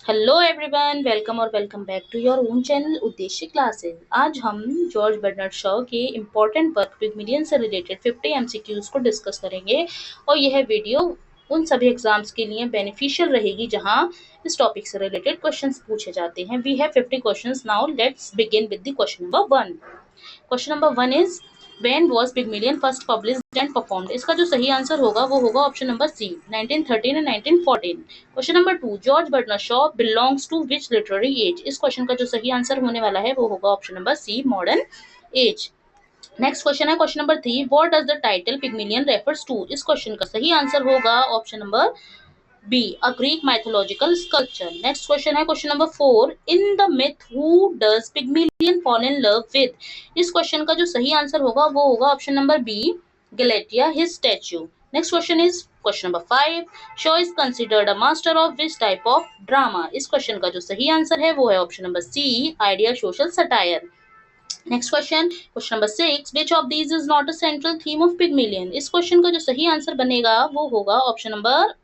Hello everyone, welcome और welcome back to your own channel Uddeshya classes. आज हम George Bernard Shaw के इम्पोर्टेंट वर्क पिग्मिलियन से रिलेटेड 50 एमसीक्यूज को डिस्कस करेंगे और यह वीडियो उन सभी एग्जाम्स के लिए बेनिफिशियल रहेगी जहां इस टॉपिक से रिलेटेड क्वेश्चंस पूछे जाते हैं। We have 50 questions now. Let's begin with the question number 1। Question number 1 is When was Pygmalion first published and performed? इसका जो सही आंसर होगा वो होगा option number C, 1913 and 1914। Question number 2, George Bernard Shaw belongs to which literary age? इस question का जो सही आंसर होने वाला है वो होगा option number C, modern age. Next question है question number 3, what does the title Pygmalion refers to? इस क्वेश्चन का सही आंसर होगा option number B, a Greek mythological sculpture। Next question है question number 4, in the myth who does Pygmalion fall in love with? इस question का जो सही answer होगा वो होगा option number B, Galatea, his statue। Next question is question number 5, Shaw is considered a master of which type of drama? इस question का जो सही आंसर है वो है option number C, idea social satire. Next question number 6, which of these is not a central theme of Pygmalion? इस question का जो सही आंसर बनेगा वो होगा option number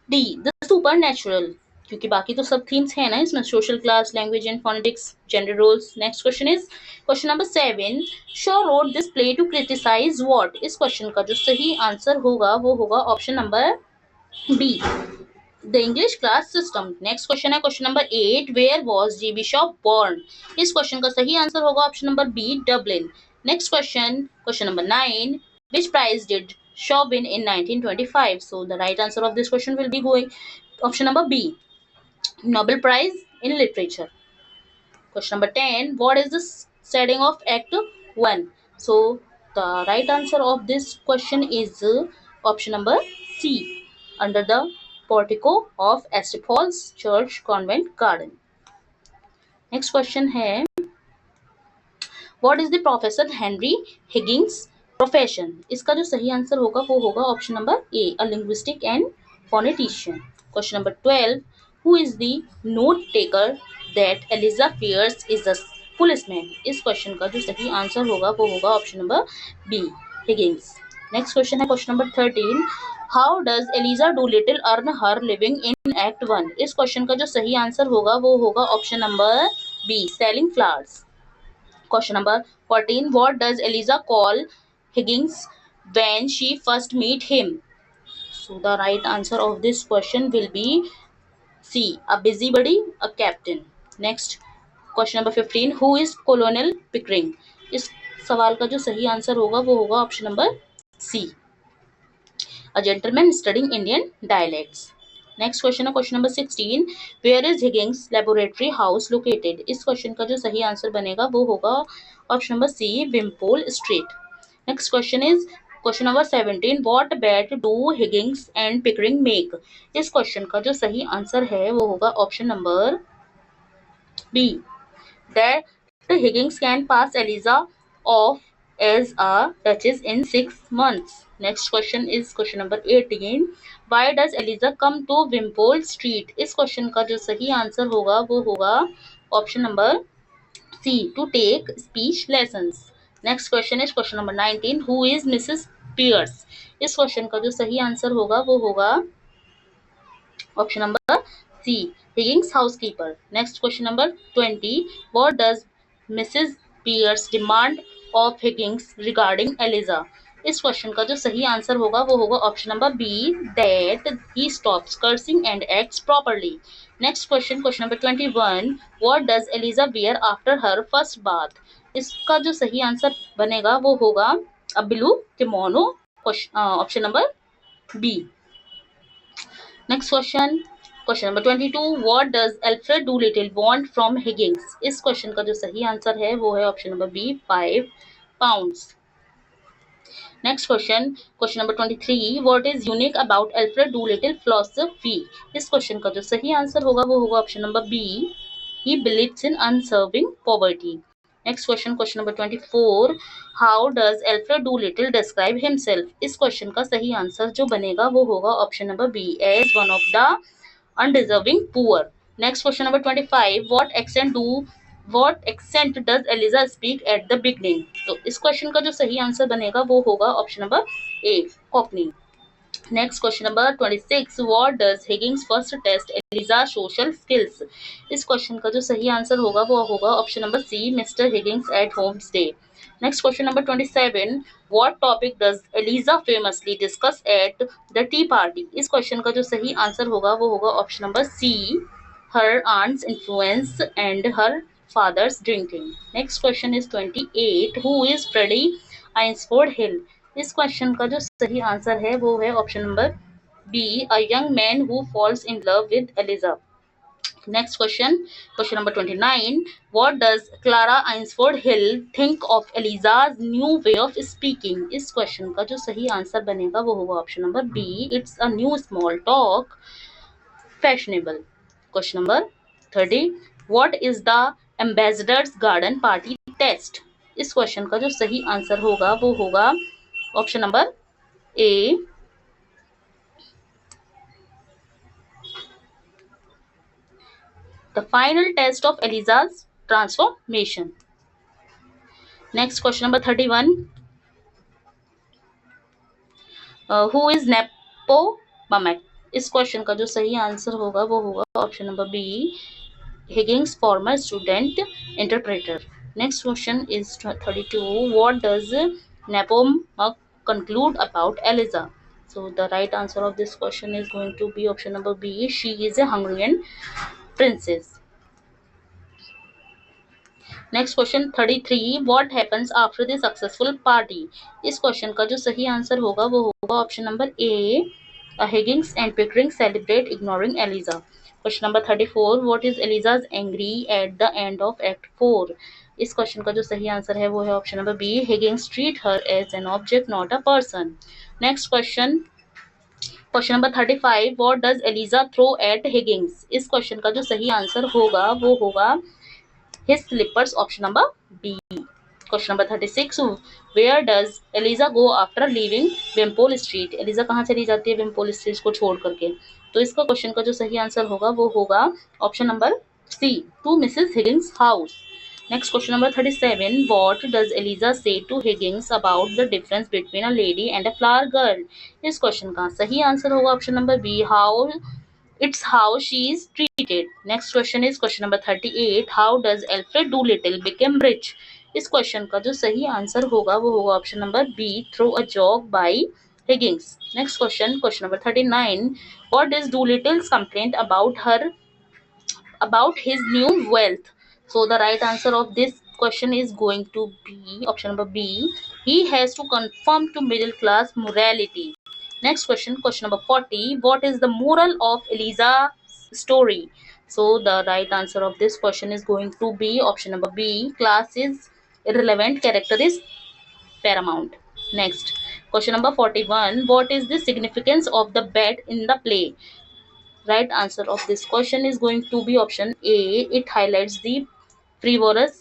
D, the supernatural, क्योंकि बाकी तो सब थीम्स है ना इसमें, social class, language and phonetics, gender roles. Next question is question number 7, Shaw wrote this play to criticise what? इस क्वेश्चन का जो सही आंसर होगा वो होगा option number B, the English class system. Next question है question number 8, where was G Shaw born? इस question का सही आंसर होगा option number B, Dublin. Next question number 9, which prize did Shaw win in 1925? So the right answer of this question will be going option number B, Nobel Prize in Literature. Question number 10, what is the setting of Act 1? So the right answer of this question is option number C, under the portico of St. Paul's Church Convent Garden. Next question है, What is the Professor Henry Higgins profession? इसका जो सही answer होगा वो होगा option number A, a linguistic and phonetician. Question number 12, who is the note taker that Eliza fears is a policeman? इस question का जो सही आंसर होगा वो होगा option number B, Higgins. Next question है question number 13, how does Eliza Doolittle earn her living in act 1? इस question का जो सही आंसर होगा वो होगा option number B, selling flowers. Question number 14, what does Eliza call Higgins when she first meet him? So the right answer of this question will be C, a busybody, a captain. Next question number 15, who is Colonel Pickering? इस सवाल का जो सही answer होगा वो होगा option number C, a gentleman studying Indian dialects. Next question है question number 16, where is Higgins laboratory house located? इस क्वेश्चन का जो सही आंसर बनेगा वो होगा option number C, Wimpole Street. Next question is question number 17, what bet do Higgins and Pickering make? इस question का जो सही आंसर है वो होगा option number B, that Higgins can pass Eliza off as a duchess in 6 months. Next question is question number 18, why does Eliza come to Wimpole Street? इस question का जो सही आंसर होगा वो होगा option number C, to take speech lessons. Next question is question number 19, who is Mrs Pearce? इस question का जो सही आंसर होगा वो होगा option number C, Higgins housekeeper. Next question number 20, what does Mrs Pearce demand of Higgins regarding Eliza? इस question का जो सही आंसर होगा वो होगा option number B, that he stops cursing and acts properly. Next question number 21, what does Eliza wear after her first bath? इसका जो सही आंसर बनेगा वो होगा a blue kimono, option number B. Next question number 22, what does Alfred Doolittle want from Higgins? इस question का जो सही आंसर है वो है option number B, 5 pounds. Next question number 23, what is unique about Alfred Doolittle philosophy? इस question का जो सही आंसर होगा वो होगा option number B, he believes in undeserving poverty. Next question number 24, how does Alfred Doolittle describe himself? इस question का सही आंसर जो बनेगा वो होगा option number B, as one of the undeserving poor. Next question number 25, what accent does Eliza speak at the beginning? तो इस question का जो सही आंसर बनेगा वो होगा option number A, Cockney. Next question number 26, what does Higgins first test Eliza social skills. इस question का जो सही आंसर होगा वो होगा option number C, Mr Higgins at home stay. Next question number 27, what topic does Eliza famously discuss at the tea party. इस question का जो सही आंसर होगा वो होगा option number C, her aunt's influence and her father's drinking. Next question is 28, who is Freddy Eynsford Hill. इस question का जो सही आंसर है वो है option number B, a young man who falls in love with Eliza. Next question, question number 29, what does Clara Eynsford Hill think of Eliza's new way of speaking. इस question का जो सही आंसर बनेगा वो होगा option number B, it's a new small talk fashionable. Question number 30, what is the ambassador's garden party test. इस question का जो सही आंसर होगा वो होगा option number A, the final test of Eliza's transformation. Next question number 31, who is Nepomuk। इस question का जो सही आंसर होगा वो होगा option number B, Higgins former student interpreter. Next question is 32, what does Nepomuk conclude about Eliza। So the right answer of this question is going to be option number B, she is a Hungarian princess। Next question 33, what happens after the successful party. इस question का जो सही answer होगा वो होगा option number A, Higgins and Pickering celebrate ignoring Eliza. Question number 34, what is Eliza's angry at the end of act 4। इस question का जो सही आंसर है वो है option number B, Higgins treat her as an object not a person. Next question, question number 35, what does Eliza throw at Higgins. इस question का जो सही आंसर होगा वो होगा his slippers, option number B। Question number 36, where does Eliza go after leaving Wimpole Street। Eliza कहाँ चली जाती है विम्पोल स्ट्रीट को छोड़ करके। तो इसका क्वेश्चन का जो सही आंसर होगा वो होगा option number C, to Mrs Higgins house. Next question number 37, what does Eliza say to Higgins about the difference between a lady and a flower girl। इस क्वेश्चन का सही आंसर होगा option number B, it's how she is treated। Next question is question number 38, how does Alfred Doolittle become rich। इस question का जो सही answer होगा वो होगा option number B, through a job by Higgins. Next question, question number 39, what is Doolittle's complaint about his new wealth। So the right answer of this question is going to be option number B, he has to conform to middle class morality। Next question, question number 40, what is the moral of Eliza's story। So the right answer of this question is going to be option number B, class is irrelevant, character is paramount। Next question number 41, what is the significance of the bed in the play। Right answer of this question is going to be option A, it highlights the frivolous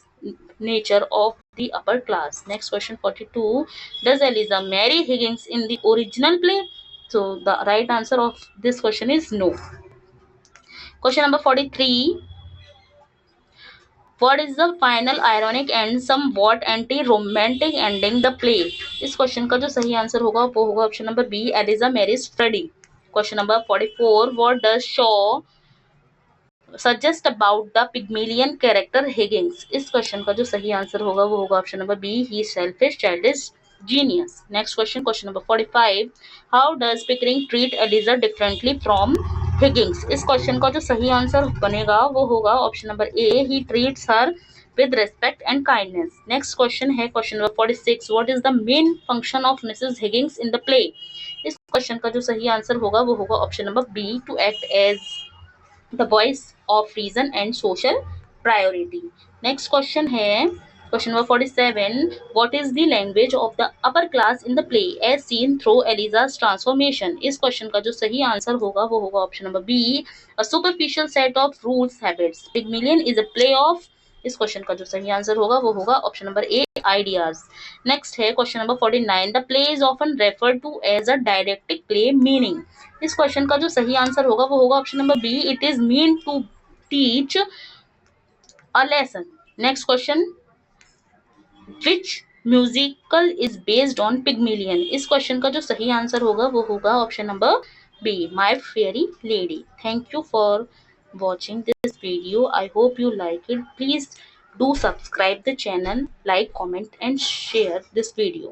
nature of the upper class। Next question 42, does Eliza marry Higgins in the original play। So the right answer of this question is no। Question number 43, what is the final ironic and somewhat anti-romantic ending the play। इस question का जो सही answer होगा वो होगा option number B, Eliza marriage Freddy. Question number 44, what does Shaw suggest about the Pygmalion character Higgins. इस question का जो सही आंसर होगा वो होगा option number B, he selfish childish genius. Next question, question number 45, how does Pickering treat Eliza differently from Higgins. इस question का जो सही आंसर बनेगा वो होगा option number A, he treats her with respect and kindness। next question है question number 46, what is the main function of Mrs. Higgins in the play। इस question का जो सही आंसर होगा वो होगा option number B, to act as the voice of reason and social priority। next question है question number 47, what is the language of the upper class in the play as seen through Eliza's transformation। इस question का जो सही answer होगा वो होगा option number B, a superficial set of rules habits। Pygmalion is a play of, इस question का जो सही आंसर होगा वो होगा option number A, ideas. Next है question number 49, the play is often refer to as a didactic play meaning. इस question का जो सही आंसर होगा वो होगा option number B, it is mean to teach a lesson. Next question, which musical is based on Pygmalion? इस question का जो सही आंसर होगा वो होगा option number B, my fair lady. Thank you for watching this video. I hope you like it. Please do subscribe the channel, like, comment and share this video.